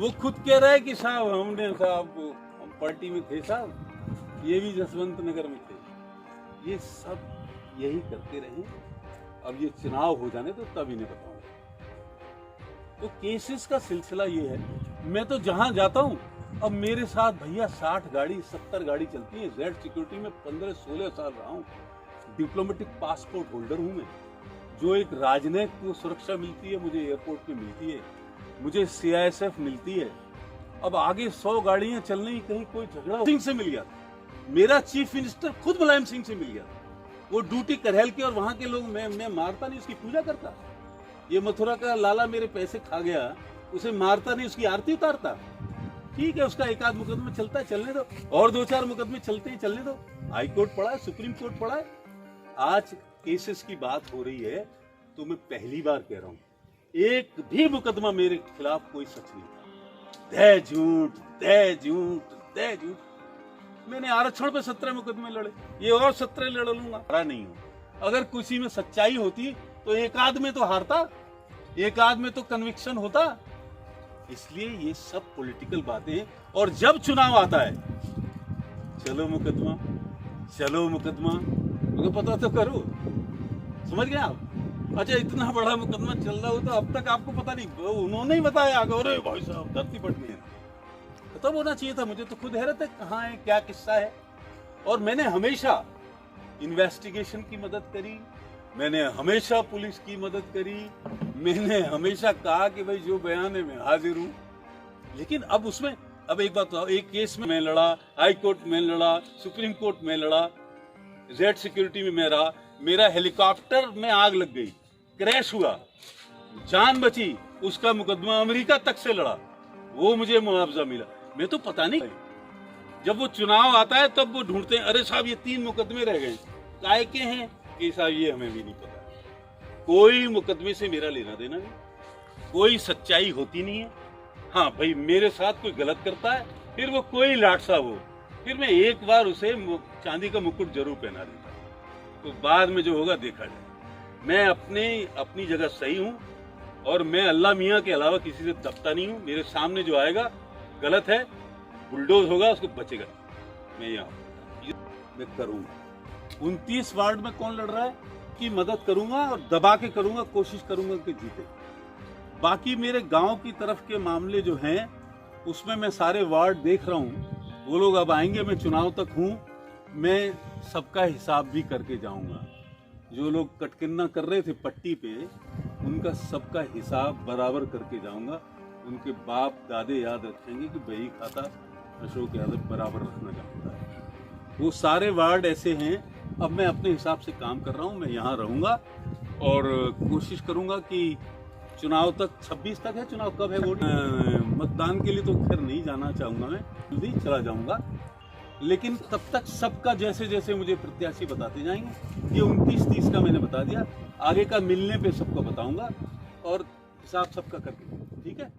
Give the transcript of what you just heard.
वो खुद कह रहा है कि साहब हम पार्टी में थे साहब, ये भी जसवंत नगर में थे। ये सब यही करते रहे। अब ये चुनाव हो जाने तो तब इन्हें बताऊंगा। तो केसेस का सिलसिला ये है, मैं तो जहां जाता हूं, अब मेरे साथ भैया 60 गाड़ी 70 गाड़ी चलती है। जेड सिक्योरिटी में 15-16 साल रहा हूं। डिप्लोमेटिक पासपोर्ट होल्डर हूं मैं। जो एक राजनयिक को सुरक्षा मिलती है, मुझे एयरपोर्ट पे मिलती है, मुझे CISF मिलती है। अब आगे 100 गाड़ियां चलने ही कहीं कोई झगड़ा सिंह से मिल गया। मेरा चीफ मिनिस्टर खुद मुलायम सिंह से मिल गया। वो ड्यूटी करहल के, और वहां के लोग मैं मारता नहीं, उसकी पूजा करता। ये मथुरा का लाला मेरे पैसे खा गया, उसे मारता नहीं, उसकी आरती उतारता। ठीक है, उसका एक आध मुकदमा चलता है, चलने दो। और 2-4 मुकदमे चलते हैं, चलने दो। हाई कोर्ट पड़ा है, सुप्रीम कोर्ट पड़ा है। आज केसेस की बात हो रही है तो मैं पहली बार कह रहा हूं, एक भी मुकदमा मेरे खिलाफ कोई सच नहीं था। दे झूठ, दे झूठ, दे झूठ। मैंने आरक्षण पे 17 मुकदमे लड़े, ये और 17 लड़ लूंगा। हारा नहीं हूं। अगर किसी में सच्चाई होती तो एक आध में तो हारता, एक आध में तो कन्विक्शन होता। इसलिए ये सब पॉलिटिकल बातें हैं। और जब चुनाव आता है, चलो मुकदमा, चलो मुकदमा, मुझे पता तो करो। समझ गए आप? अच्छा, इतना बड़ा मुकदमा चल रहा हो तो अब तक आपको पता नहीं, उन्होंने ही बताया। अरे भाई साहब, धरती पट गई। खत्म होना चाहिए था। मुझे तो खुद हैरत है कहाँ है, क्या किस्सा है। और मैंने हमेशा इन्वेस्टिगेशन की मदद करी, मैंने हमेशा पुलिस की मदद करी, मैंने हमेशा कहा कि भाई जो बयान है मैं हाजिर हूं। लेकिन अब उसमें, अब एक बात बताओ, एक केस में मैं लड़ा, हाई कोर्ट में लड़ा, सुप्रीम कोर्ट में लड़ा, जेड सिक्योरिटी में मैं रहा। मेरा हेलीकॉप्टर में आग लग गई, क्रैश हुआ, जान बची, उसका मुकदमा अमेरिका तक से लड़ा, वो मुझे मुआवजा मिला। मैं तो पता नहीं, जब वो चुनाव आता है तब वो ढूंढते हैं, अरे साहब ये 3 मुकदमे रह गए, काय के हैं कि साहब ये हमें भी नहीं पता। कोई मुकदमे से मेरा लेना देना नहीं, कोई सच्चाई होती नहीं है। हाँ भाई, मेरे साथ कोई गलत करता है, फिर वो कोई लाट साहब हो, फिर मैं एक बार उसे चांदी का मुकुट जरूर पहना देता। तो बाद में जो होगा देखा जाए। मैं अपनी जगह सही हूं, और मैं अल्लाह मियाँ के अलावा किसी से दबता नहीं हूं। मेरे सामने जो आएगा गलत है, बुलडोज होगा, उसको बचेगा। मैं यहाँ मैं करूंगा। 29 वार्ड में कौन लड़ रहा है की मदद करूंगा, और दबा के करूंगा, कोशिश करूंगा कि जीते। बाकी मेरे गांव की तरफ के मामले जो हैं, उसमें मैं सारे वार्ड देख रहा हूं। वो लोग अब आएंगे, मैं चुनाव तक हूं, मैं सबका हिसाब भी करके जाऊंगा। जो लोग कटकिन्ना कर रहे थे पट्टी पे, उनका सबका हिसाब बराबर करके जाऊंगा। उनके बाप दादे याद रखेंगे कि बही खाता अशोक यादव बराबर रखना चाहता है। वो सारे वार्ड ऐसे हैं। अब मैं अपने हिसाब से काम कर रहा हूं। मैं यहाँ रहूंगा और कोशिश करूंगा कि चुनाव तक, 26 तक है चुनाव, कब है वोट, मतदान के लिए तो खैर नहीं जाना चाहूंगा, मैं जल्दी चला जाऊंगा। लेकिन तब तक सबका जैसे जैसे मुझे प्रत्याशी बताते जाएंगे। ये 29-30 का मैंने बता दिया, आगे का मिलने पे सबको बताऊंगा और हिसाब सबका करके, ठीक है।